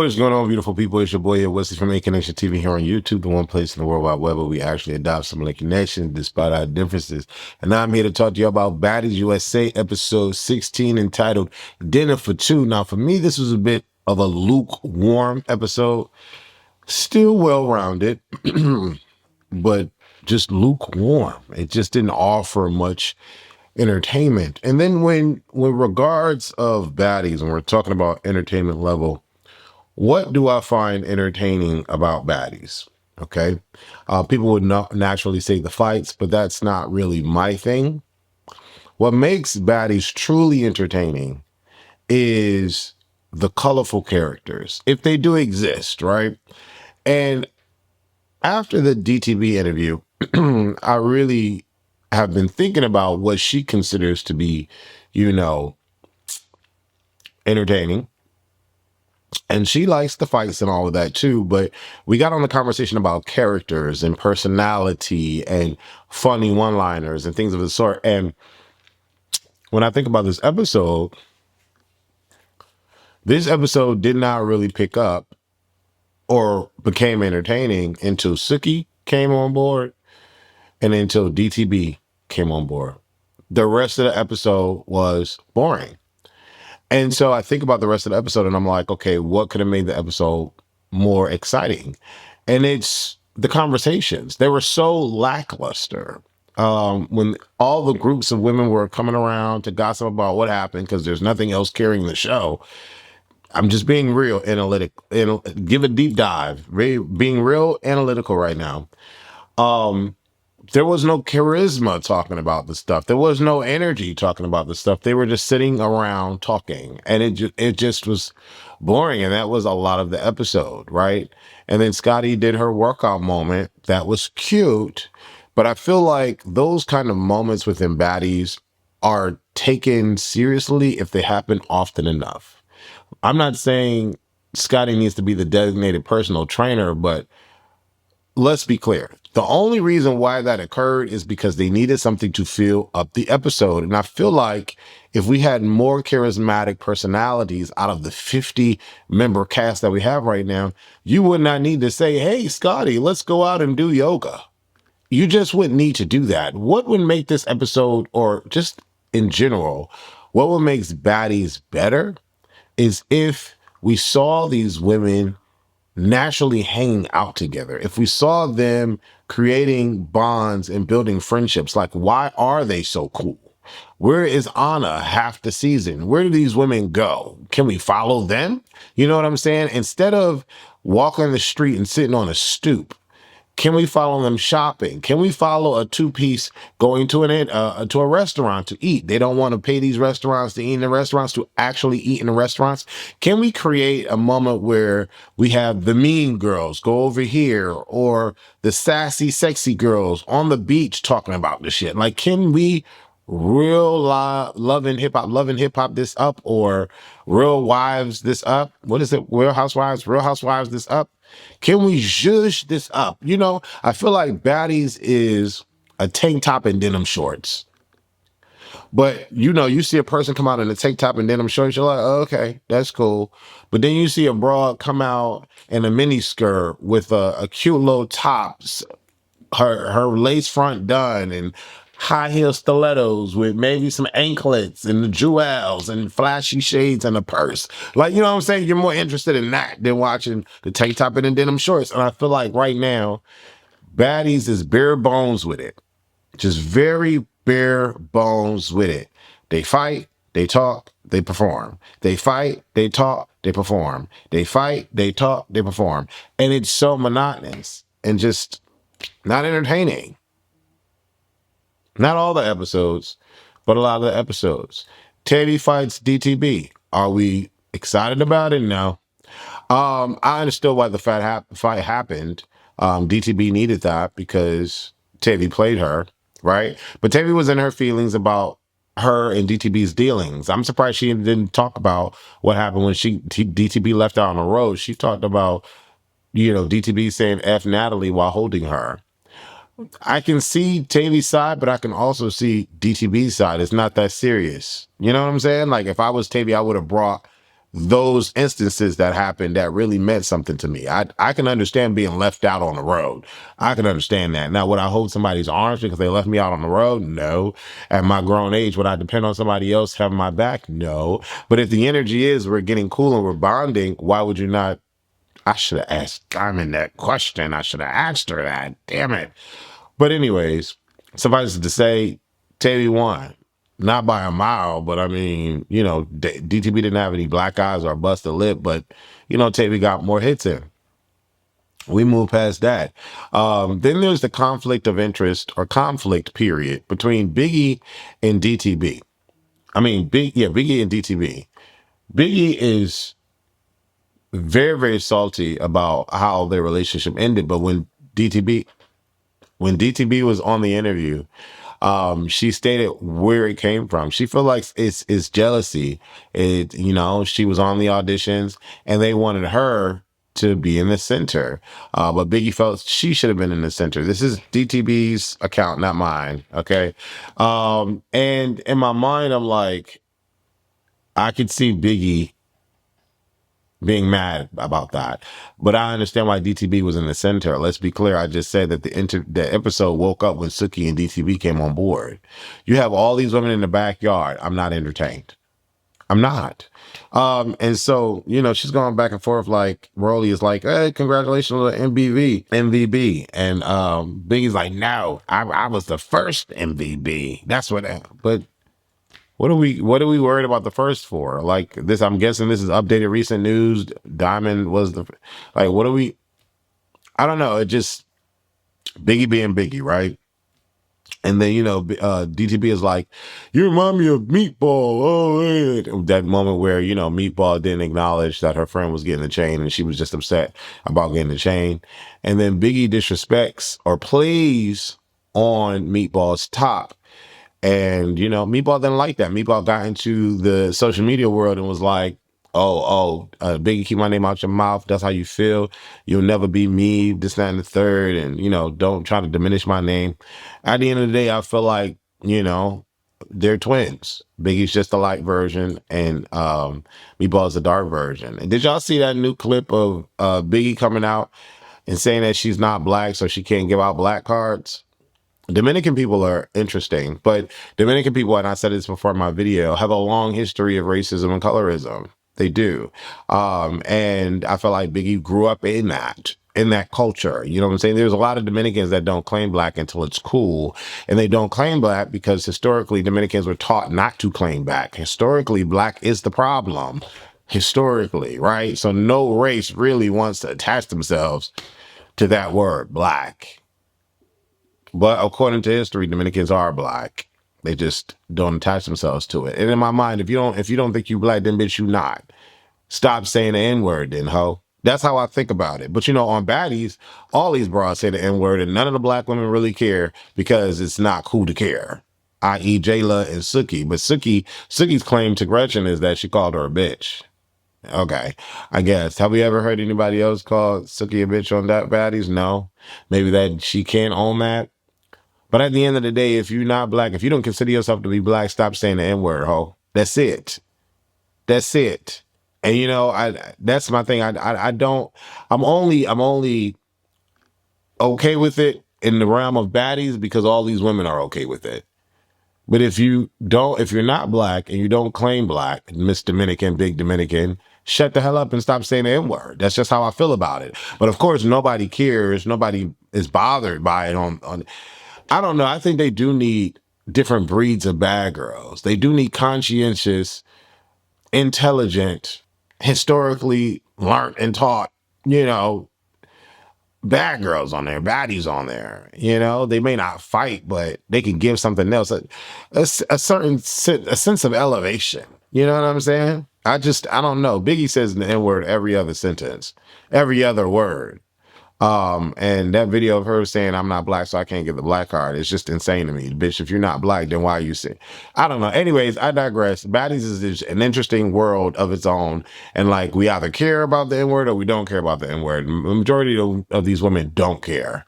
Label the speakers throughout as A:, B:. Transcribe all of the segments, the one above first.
A: What is going on, beautiful people? It's your boy here, Wesley from A Connection TV here on YouTube, the one place in the World Wide Web where we actually adopt similar connections despite our differences. And now I'm here to talk to you about Baddies USA episode 16 entitled Dinner for Two. Now, for me, this was a bit of a lukewarm episode, still well-rounded, but just lukewarm. It just didn't offer much entertainment. And then when regards of Baddies, when we're talking about entertainment level, what do I find entertaining about Baddies? Okay. People would not naturally say the fights, but that's not really my thing. What makes Baddies truly entertaining is the colorful characters, if they do exist, right? And after the DTB interview, I really have been thinking about what she considers to be, entertaining. And she likes the fights and all of that too, but we got on the conversation about characters and personality and funny one-liners and things of the sort. And when I think about this episode did not really pick up or became entertaining until Suki came on board and until DTB came on board. The rest of the episode was boring. And so I think about the rest of the episode and I'm like, okay, what could have made the episode more exciting? And it's the conversations. They were so lackluster. When all the groups of women were coming around to gossip about what happened, because there's nothing else carrying the show. I'm just being real analytic, give a deep dive, being real analytical right now. There was no charisma talking about the stuff. There was no energy talking about the stuff. They were just sitting around talking, and it just was boring. And that was a lot of the episode, right? And then SCOTTY did her workout moment. That was cute, but I feel like those kind of moments within Baddies are taken seriously if they happen often enough. I'm not saying SCOTTY needs to be the designated personal trainer, but let's be clear. The only reason why that occurred is because they needed something to fill up the episode. And I feel like if we had more charismatic personalities out of the 50-member cast that we have right now, you would not need to say, hey, SCOTTY, let's go out and do yoga. You just wouldn't need to do that. What would make this episode, or just in general, what would make Baddies better is if we saw these women naturally hanging out together. If we saw them creating bonds and building friendships, like, why are they so cool? Where is Ahna half the season? Where do these women go? Can we follow them? You know what I'm saying? Instead of walking the street and sitting on a stoop, can we follow them shopping? Can we follow a two-piece going to a restaurant to eat? They don't want to pay these restaurants to eat in the restaurants, to actually eat in the restaurants. Can we create a moment where we have the mean girls go over here, or the sassy, sexy girls on the beach talking about this shit? Like, can we loving hip hop this up, or Real Wives this up? What is it? Real Housewives this up? Can we zhuzh this up? You know, I feel like Baddies is a tank top and denim shorts. But, you see a person come out in a tank top and denim shorts, you're like, oh, okay, that's cool. But then you see a broad come out in a mini skirt with a cute little top, her lace front done, and high heel stilettos with maybe some anklets and the jewels and flashy shades and a purse. Like, you know what I'm saying? You're more interested in that than watching the tank top and the denim shorts. And I feel like right now, Baddies is bare bones with it. Just very bare bones with it. They fight, they talk, they perform. They fight, they talk, they perform. They fight, they talk, they perform. And it's so monotonous and just not entertaining. Not all the episodes, but a lot of the episodes. TAVI fights DTB. Are we excited about it? No. I understood why the fight happened. DTB needed that because TAVI played her, right? But TAVI was in her feelings about her and DTB's dealings. I'm surprised she didn't talk about what happened when DTB left out on the road. She talked about, DTB saying F Natalie while holding her. I can see TAVI's side, but I can also see DTB's side. It's not that serious. You know what I'm saying? Like, if I was TAVI, I would have brought those instances that happened that really meant something to me. I can understand being left out on the road. I can understand that. Now, would I hold somebody's arms because they left me out on the road? No. At my grown age, would I depend on somebody else having my back? No. But if the energy is we're getting cool and we're bonding, why would you not? I should have asked Diamond that question. I should have asked her that. Damn it. But anyways, suffice it to say, TAVI won. Not by a mile, but I mean, you know, DTB didn't have any black eyes or busted lip, but, you know, TAVI got more hits in. We move past that. Then there's the conflict of interest or conflict period between Biggie and DTB. I mean, Biggie and DTB. Biggie is very, very salty about how their relationship ended, but when DTB was on the interview, she stated where it came from. She felt like it's jealousy. It, you know, she was on the auditions and they wanted her to be in the center. But Biggie felt she should have been in the center. This is DTB's account, not mine. Okay. And in my mind, I'm like, I could see Biggie being mad about that. But I understand why DTB was in the center. Let's be clear. I just said that the episode woke up when Suki and DTB came on board. You have all these women in the backyard. I'm not entertained. I'm not. And so, you know, she's going back and forth like Rollie is like, hey, congratulations on the MVP. And Biggie's like, no, I was the first MVP. That's what, but what are we worried about the first for? Like this, I'm guessing this is updated recent news. Diamond was what are we? I don't know. It just Biggie being Biggie, right? And then, you know, DTB is like, you remind me of Meatball. Oh, yeah. That moment where, you know, Meatball didn't acknowledge that her friend was getting the chain and she was just upset about getting the chain. And then Biggie disrespects or plays on Meatball's top. And, you know, Meatball didn't like that. Meatball got into the social media world and was like, Biggie, keep my name out your mouth. That's how you feel. You'll never be me, this, that, and the third. And, you know, don't try to diminish my name. At the end of the day, I feel like, you know, they're twins. Biggie's just a light version and Meatball's a dark version. And did y'all see that new clip of Biggie coming out and saying that she's not black, so she can't give out black cards? Dominican people are interesting, but Dominican people, and I said this before in my video, have a long history of racism and colorism. They do. And I feel like Biggie grew up in that culture. You know what I'm saying? There's a lot of Dominicans that don't claim black until it's cool. And they don't claim black because historically Dominicans were taught not to claim black. Historically, black is the problem. Historically, right? So no race really wants to attach themselves to that word, black. But according to history, Dominicans are black. They just don't attach themselves to it. And in my mind, if you don't think you black, then bitch, you not. Stop saying the N-word then, ho. That's how I think about it. But you know, on Baddies, all these bras say the N-word and none of the black women really care because it's not cool to care. I.e. Jayla and Suki. But Suki's claim to Gretchen is that she called her a bitch. Okay, I guess. Have we ever heard anybody else call Suki a bitch on that Baddies? No. Maybe that she can't own that. But at the end of the day, if you're not black, if you don't consider yourself to be black, stop saying the N-word, ho. That's it. That's it. And you know, that's my thing. I'm only okay with it in the realm of baddies because all these women are okay with it. But if you're not black and you don't claim black, Miss Dominican, Big Dominican, shut the hell up and stop saying the N-word. That's just how I feel about it. But of course, nobody cares. Nobody is bothered by it on I don't know. I think they do need different breeds of bad girls. They do need conscientious, intelligent, historically learned and taught, you know, bad girls on there, baddies on there. You know, they may not fight, but they can give something else, a sense of elevation. You know what I'm saying? I don't know. Biggie says the N-word every other sentence, every other word. And that video of her saying I'm not black, so I can't get the black card, it's just insane to me. Bitch, if you're not black, then why are you saying? I don't know. Anyways, I digress. Baddies is an interesting world of its own. And like, we either care about the N-word or we don't care about the N-word. The majority of these women don't care.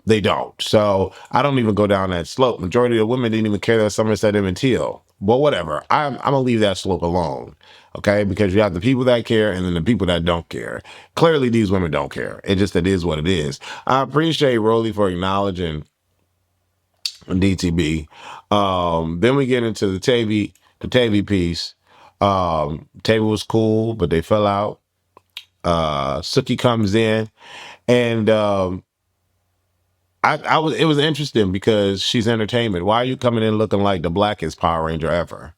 A: They don't. So I don't even go down that slope. Majority of women didn't even care that someone said them in teal. But whatever. I'm gonna leave that slope alone. Okay, because you have the people that care and then the people that don't care. Clearly, these women don't care. It is what it is. I appreciate Rollie for acknowledging DTB. Then we get into the TAVI piece. TAVI was cool, but they fell out. Suki comes in, and it was interesting because she's entertainment. Why are you coming in looking like the blackest Power Ranger ever?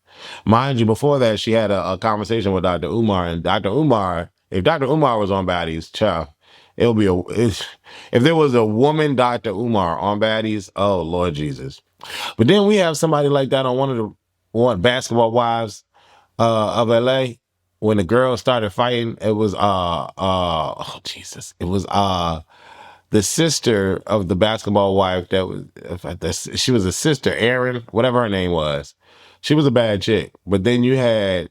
A: Mind you, before that, she had a conversation with Dr. Umar, and Dr. Umar, if Dr. Umar was on Baddies, child, it'll be if there was a woman Dr. Umar on Baddies, oh Lord Jesus. But then we have somebody like that on one Basketball Wives of LA. When the girls started fighting, it was oh Jesus, it was the sister of the basketball wife she was a sister, Erin, whatever her name was. She was a bad chick. But then you had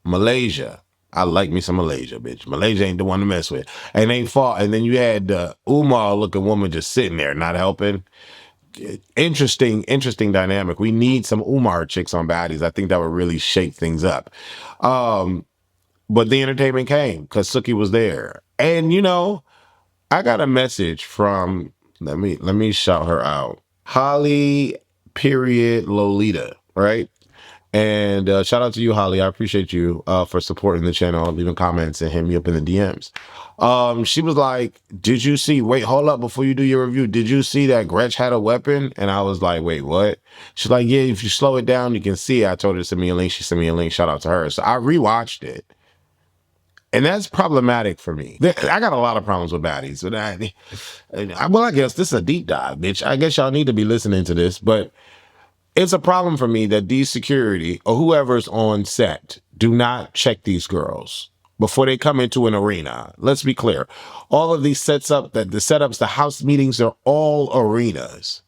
A: Malaysia. I like me some Malaysia, bitch. Malaysia ain't the one to mess with. And they fought. And then you had the Umar looking woman just sitting there, not helping. Interesting dynamic. We need some Umar chicks on Baddies. I think that would really shake things up. But the entertainment came because Suki was there. And you know, I got a message from, let me shout her out. Holly period Lolita, right? And shout out to you, Holly. I appreciate you for supporting the channel, leaving comments and hitting me up in the DMs. She was like, did you see, wait, hold up before you do your review. Did you see that Gretch had a weapon? And I was like, wait, what? She's like, yeah, if you slow it down, you can see it. I told her to send me a link. She sent me a link. Shout out to her. So I rewatched it. And that's problematic for me. I got a lot of problems with Baddies. But well, I guess this is a deep dive, bitch. I guess y'all need to be listening to this. But it's a problem for me that these security or whoever's on set do not check these girls before they come into an arena. Let's be clear. All of these setups, the house meetings are all arenas.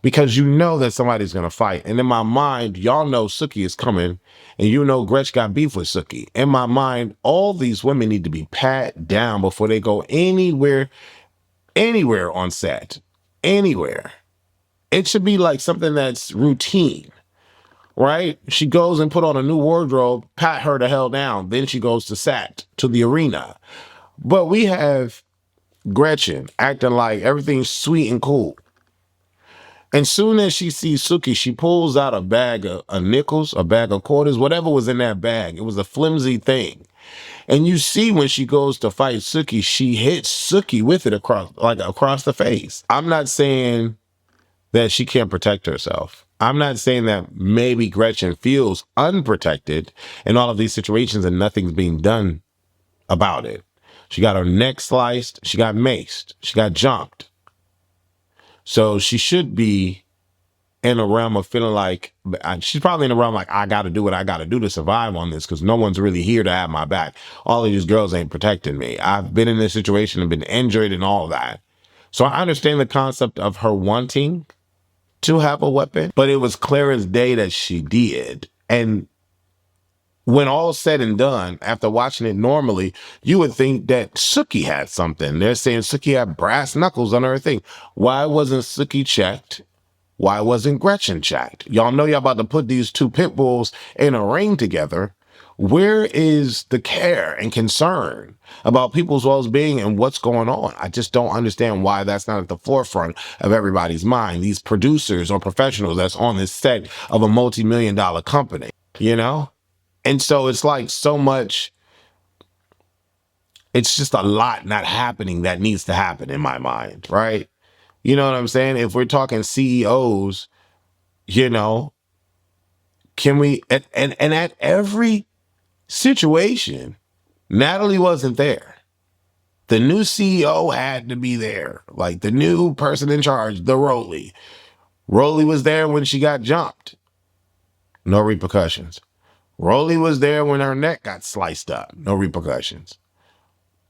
A: Because you know that somebody's going to fight. And in my mind, y'all know Suki is coming. And you know Gretch got beef with Suki. In my mind, all these women need to be pat down before they go anywhere on set. Anywhere. It should be like something that's routine, right? She goes and put on a new wardrobe, pat her the hell down. Then she goes to set, to the arena. But we have Gretchen acting like everything's sweet and cool. And soon as she sees Suki, she pulls out a bag of nickels, a bag of quarters, whatever was in that bag. It was a flimsy thing. And you see when she goes to fight Suki, she hits Suki with it across the face. I'm not saying that she can't protect herself. I'm not saying that maybe Gretchen feels unprotected in all of these situations and nothing's being done about it. She got her neck sliced. She got maced. She got jumped. So she should be in a realm of feeling like, she's probably in a realm like, I got to do what I got to do to survive on this because no one's really here to have my back. All of these girls ain't protecting me. I've been in this situation and been injured and all that. So I understand the concept of her wanting to have a weapon, but it was clear as day that she did. And when all's said and done, after watching it normally, you would think that Suki had something. They're saying Suki had brass knuckles on her thing. Why wasn't Suki checked? Why wasn't Gretchen checked? Y'all know y'all about to put these two pit bulls in a ring together. Where is the care and concern about people's well-being and what's going on? I just don't understand why that's not at the forefront of everybody's mind. These producers or professionals that's on this set of a multi-million-dollar company, you know? And so it's like so much, it's just a lot not happening that needs to happen in my mind, right? You know what I'm saying? If we're talking CEOs, you know, can we, and at every situation, Natalie wasn't there. The new CEO had to be there. Like the new person in charge, the rollie. Rollie was there when she got jumped. No repercussions. Rollie was there when her neck got sliced up. No repercussions.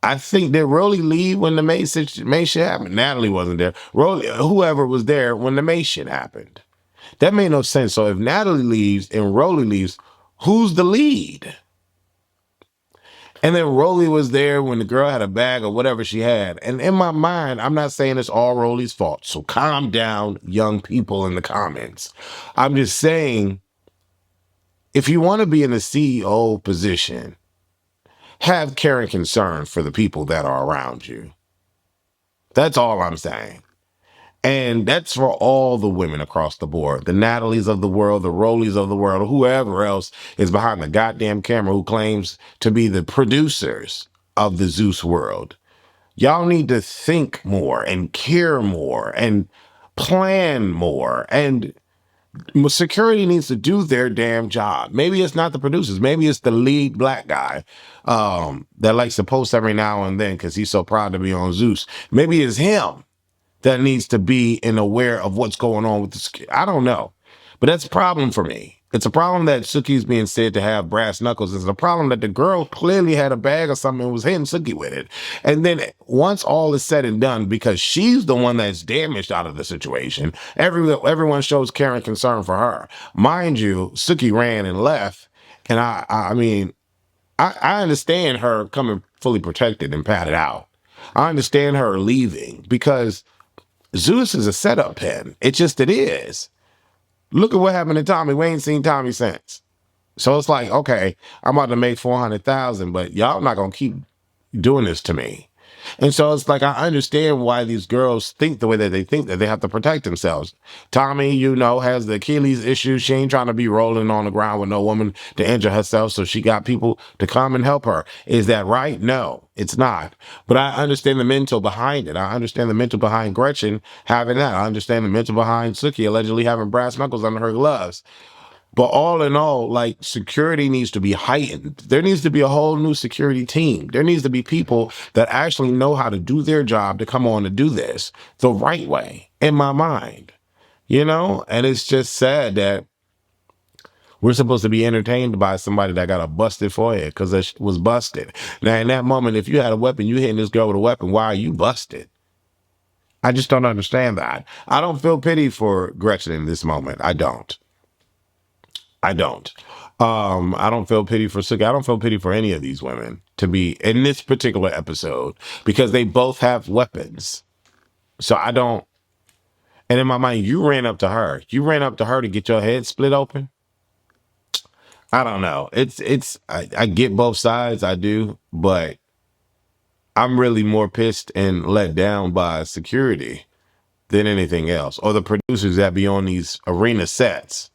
A: I think did Rollie leave when the May shit happened? Natalie wasn't there. Rollie, whoever was there when the May shit happened. That made no sense. So if Natalie leaves and Rollie leaves, who's the lead? And then Rollie was there when the girl had a bag or whatever she had. And in my mind, I'm not saying it's all Rollie's fault. So calm down, young people in the comments. I'm just saying if you want to be in the CEO position, have care and concern for the people that are around you. That's all I'm saying. And that's for all the women across the board. The Natalies of the world, the Rollies of the world, or whoever else is behind the goddamn camera who claims to be the producers of the Zeus world. Y'all need to think more and care more and plan more. And security needs to do their damn job. Maybe it's not the producers. Maybe it's the lead black guy that likes to post every now and then because he's so proud to be on Zeus. Maybe it's him that needs to be and aware of what's going on with the. I don't know, but that's a problem for me. It's a problem that Suki's being said to have brass knuckles. It's a problem that the girl clearly had a bag or something and was hitting Suki with it. And then once all is said and done, because she's the one that's damaged out of the situation, everyone shows care and concern for her. Mind you, Suki ran and left. And I mean, I understand her coming fully protected and padded out. I understand her leaving because Zeus is a setup pen. It is. Look at what happened to Tommie. We ain't seen Tommie since. So it's like, okay, I'm about to make 400,000, but y'all not gonna keep doing this to me. And so it's like, I understand why these girls think the way that they have to protect themselves. Tommie, you know, has the Achilles issue. She ain't trying to be rolling on the ground with no woman to injure herself. So she got people to come and help her. Is that right? No, it's not. But I understand the mental behind it. I understand the mental behind Gretchen having that. I understand the mental behind Suki allegedly having brass knuckles under her gloves. But all in all, like, security needs to be heightened. There needs to be a whole new security team. There needs to be people that actually know how to do their job to come on and do this the right way, in my mind, you know? And it's just sad that we're supposed to be entertained by somebody that got a busted forehead because it was busted. Now, in that moment, if you had a weapon, you hitting this girl with a weapon, why are you busted? I just don't understand that. I don't feel pity for Gretchen in this moment. I don't. I don't. I don't feel pity for Suki. I don't feel pity for any of these women to be in this particular episode because they both have weapons. So I don't. And in my mind, you ran up to her. You ran up to her to get your head split open. I don't know. I get both sides. I do. But I'm really more pissed and let down by security than anything else, or the producers that be on these arena sets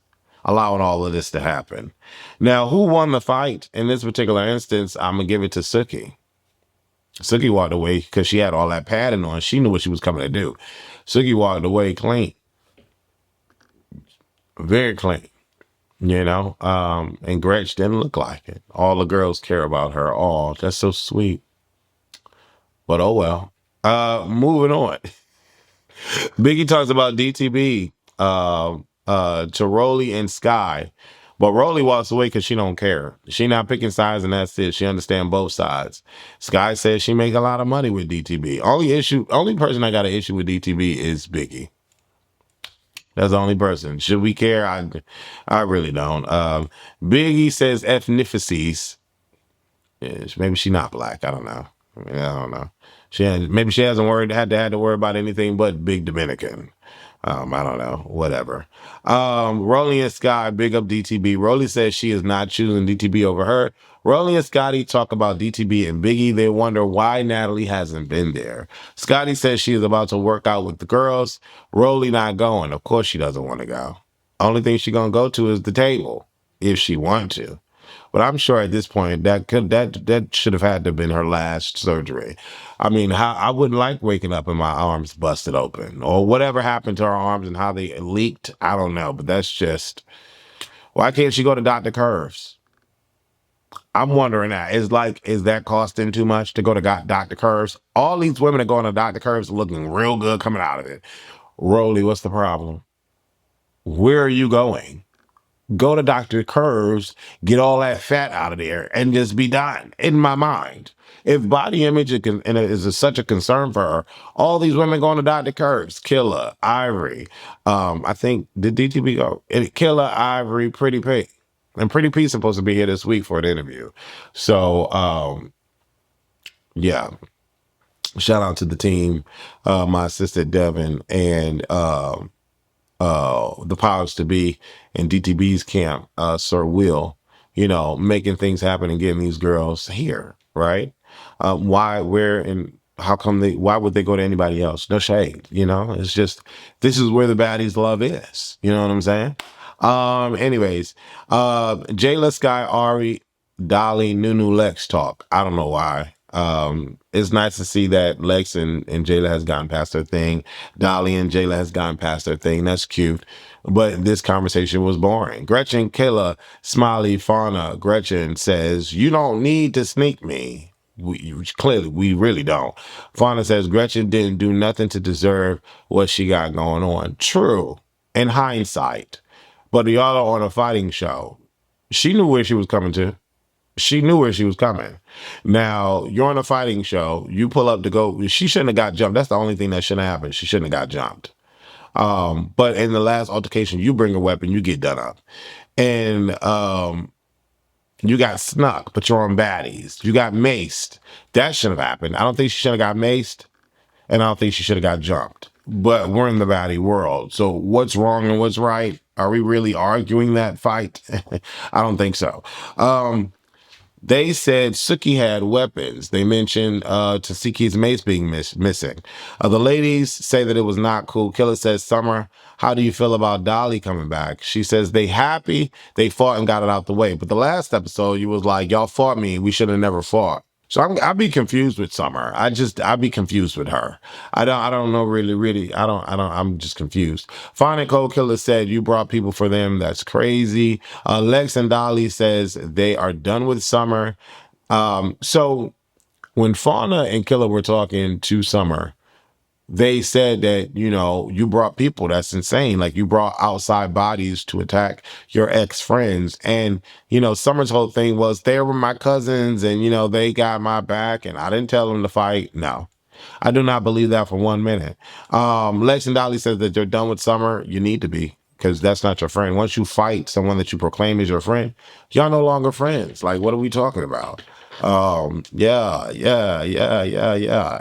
A: allowing all of this to happen. Now, who won the fight in this particular instance? I'm gonna give it to Suki. Suki walked away because she had all that padding on. She knew what she was coming to do. Suki walked away clean, very clean, you know. And Gretch didn't look like it. All the girls care about her. Oh, that's so sweet. But oh well. Moving on. Biggie talks about DTB to Rollie and Sky. But Rollie walks away because she don't care. She not picking sides and that's it. She understand both sides. Sky says she make a lot of money with DTB. Only person I got an issue with DTB is Biggie. That's the only person. Should we care? I really don't. Biggie says ethnicities. Maybe she not black. I don't know. I don't know. Maybe she hasn't had to worry about anything but big Dominican. I don't know. Whatever. Rollie and Sky, big up DTB. Rollie says she is not choosing DTB over her. Rollie and Scotty talk about DTB and Biggie. They wonder why Natalie hasn't been there. Scotty says she is about to work out with the girls. Rollie not going. Of course she doesn't want to go. Only thing she gonna go to is the table if she want to. But I'm sure at this point that should have had to have been her last surgery. I mean, I wouldn't like waking up and my arms busted open or whatever happened to her arms and how they leaked. I don't know, but that's just, why can't she go to Dr. Curves? I'm wondering that. Is that costing too much to go to Dr. Curves? All these women are going to Dr. Curves are looking real good coming out of it. Rollie, what's the problem? Where are you going? Go to Dr. Curves, get all that fat out of there, and just be done, in my mind. If body image is such a concern for her, all these women going to Dr. Curves, Killa, Ivori, I think, did DTB go? Killa, Ivori, Pretty P. And Pretty P's supposed to be here this week for an interview. So, yeah. Shout out to the team, my assistant Devin, and the powers to be in DTB's camp, Sir Will, making things happen and getting these girls here, right? Why, where, and how come why would they go to anybody else? No shade, it's just, this is where the baddies love is. You know what I'm saying? Anyways, Jayla, Sky, Ari, Dolly, Nunu, Lex talk. I don't know why. It's nice to see that Lex and Jayla has gotten past their thing. Dolly and Jayla has gotten past their thing. That's cute. But this conversation was boring. Gretchen, Killa, Smiley, Fauna. Gretchen says, "You don't need to sneak me." Clearly, we really don't. Fauna says, "Gretchen didn't do nothing to deserve what she got going on." True, in hindsight. But y'all are on a fighting show. She knew where she was coming to. She knew where she was coming. Now, you're on a fighting show. You pull up to go. She shouldn't have got jumped. That's the only thing that shouldn't happen. She shouldn't have got jumped. But in the last altercation, you bring a weapon, you get done up. And you got snuck, but you're on baddies. You got maced. That shouldn't have happened. I don't think she should have got maced. And I don't think she should have got jumped. But we're in the baddie world. So what's wrong and what's right? Are we really arguing that fight? I don't think so. They said Suki had weapons. They mentioned Tashiki's mace being missing. The ladies say that it was not cool. Killer says, "Summer, how do you feel about Dolly coming back?" She says they happy they fought and got it out the way. But the last episode, you was like, "Y'all fought me. We should have never fought." So I'd be confused with Summer. I'd be confused with her. I don't know really. I'm just confused. Fine and Koldkilla said, "You brought people for them. That's crazy." Lex and Dolly says they are done with Summer. So when Fauna and Killer were talking to Summer, they said that, you brought people. That's insane. Like, you brought outside bodies to attack your ex-friends. And, Summer's whole thing was, they were my cousins and, they got my back and I didn't tell them to fight. No, I do not believe that for 1 minute. Lex and Dolly says that they're done with Summer. You need to be, because that's not your friend. Once you fight someone that you proclaim is your friend, y'all no longer friends. Like, what are we talking about? Yeah.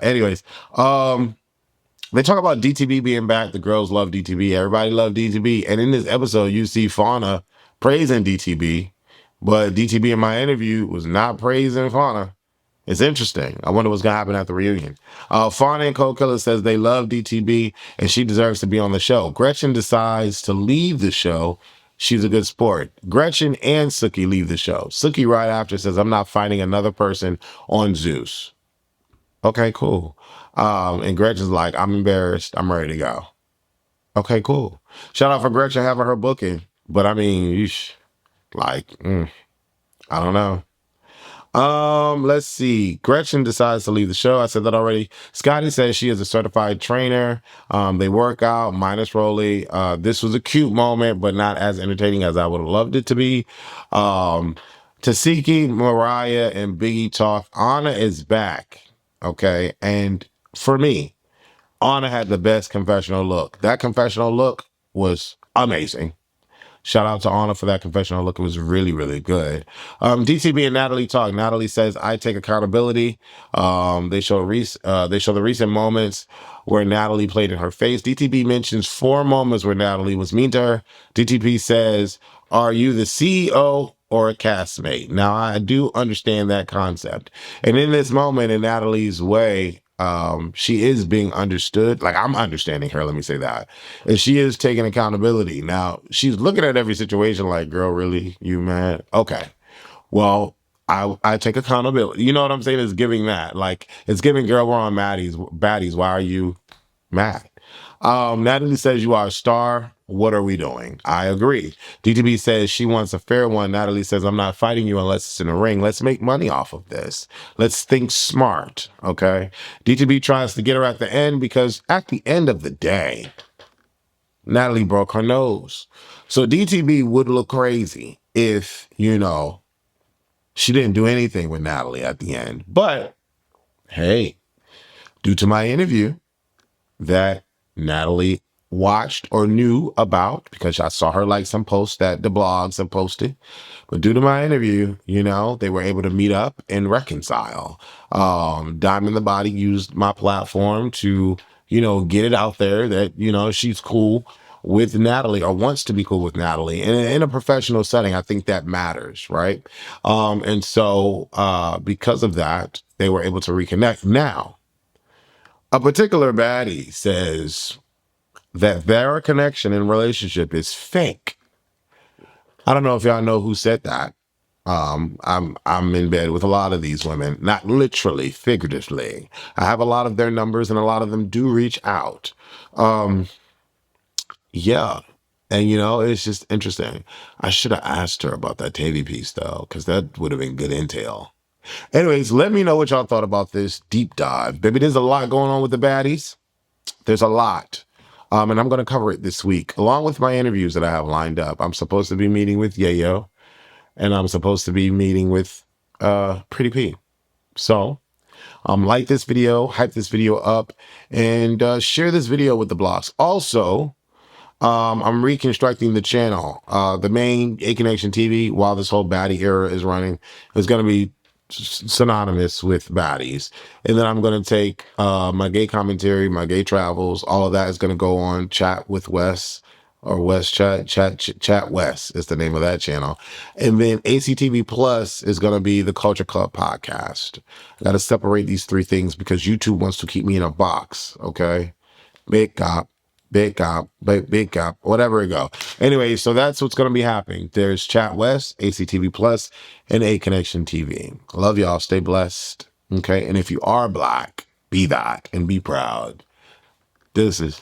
A: Anyways, they talk about DTB being back. The girls love DTB. Everybody loved DTB. And in this episode, you see Fauna praising DTB, but DTB in my interview was not praising Fauna. It's interesting. I wonder what's going to happen at the reunion. Fauna and Koldkilla says they love DTB and she deserves to be on the show. Gretchen decides to leave the show. She's a good sport. Gretchen and Suki leave the show. Suki right after says, "I'm not fighting another person on Zeus." Okay, cool. And Gretchen's like, "I'm embarrassed. I'm ready to go." Okay, cool. Shout out for Gretchen having her booking. But I mean, I don't know. Let's see. Gretchen decides to leave the show. I said that already. Scotty says she is a certified trainer. They work out minus rollie. This was a cute moment, but not as entertaining as I would have loved it to be. Tesehki, Mariah, and Biggie talk. Ahna is back. Okay. And for me, Ahna had the best confessional look. That confessional look was amazing. Shout out to Ahna for that confessional look. It was really, really good. DTB and Natalie talk. Natalie says, "I take accountability." They show the recent moments where Natalie played in her face. DTB mentions 4 moments where Natalie was mean to her. DTB says, "Are you the CEO or a castmate?" Now, I do understand that concept. And in this moment, in Natalie's way, she is being understood. Like, I'm understanding her, let me say that. And she is taking accountability. Now, she's looking at every situation like, "Girl, really? You mad? Okay. Well, I take accountability." You know what I'm saying? It's giving that. Like, it's giving, "Girl, we're on baddies. Why are you mad?" Natalie says, "You are a star. What are we doing?" I agree. DTB says she wants a fair one. Natalie says, "I'm not fighting you unless it's in a ring. Let's make money off of this. Let's think smart." Okay. DTB tries to get her at the end because at the end of the day, Natalie broke her nose. So DTB would look crazy if, she didn't do anything with Natalie at the end. But hey, due to my interview that Natalie watched or knew about, because I saw her like some posts that the blogs have posted. But due to my interview, they were able to meet up and reconcile. Diamondthebody used my platform to, get it out there that, she's cool with Natalie or wants to be cool with Natalie. And in a professional setting, I think that matters, right? And so because of that, they were able to reconnect. Now, a particular baddie says that their connection and relationship is fake. I don't know if y'all know who said that. I'm in bed with a lot of these women, not literally, figuratively. I have a lot of their numbers and a lot of them do reach out. Yeah. And you know, it's just interesting. I should have asked her about that TAVI piece though, because that would have been good intel. Anyways, let me know what y'all thought about this deep dive. Baby, there's a lot going on with the baddies. There's a lot. And I'm going to cover it this week, along with my interviews that I have lined up. I'm supposed to be meeting with Yayo, and I'm supposed to be meeting with Pretty P. So, like this video, hype this video up, and share this video with the blogs. Also, I'm reconstructing the channel. The main A Connection TV, while this whole baddie era is running, is going to be synonymous with baddies. And then I'm going to take my gay commentary, my gay travels, all of that is going to go on Chat with Wes, or West Chat West is the name of that channel. And then ACTV Plus is going to be the Culture Club podcast. I got to separate these three things because YouTube wants to keep me in a box. Okay. Big cop, whatever it go. Anyway, so that's what's going to be happening. There's Chat West, ACTV Plus, and A Connection TV. Love y'all. Stay blessed. Okay. And if you are Black, be that and be proud. Deuces.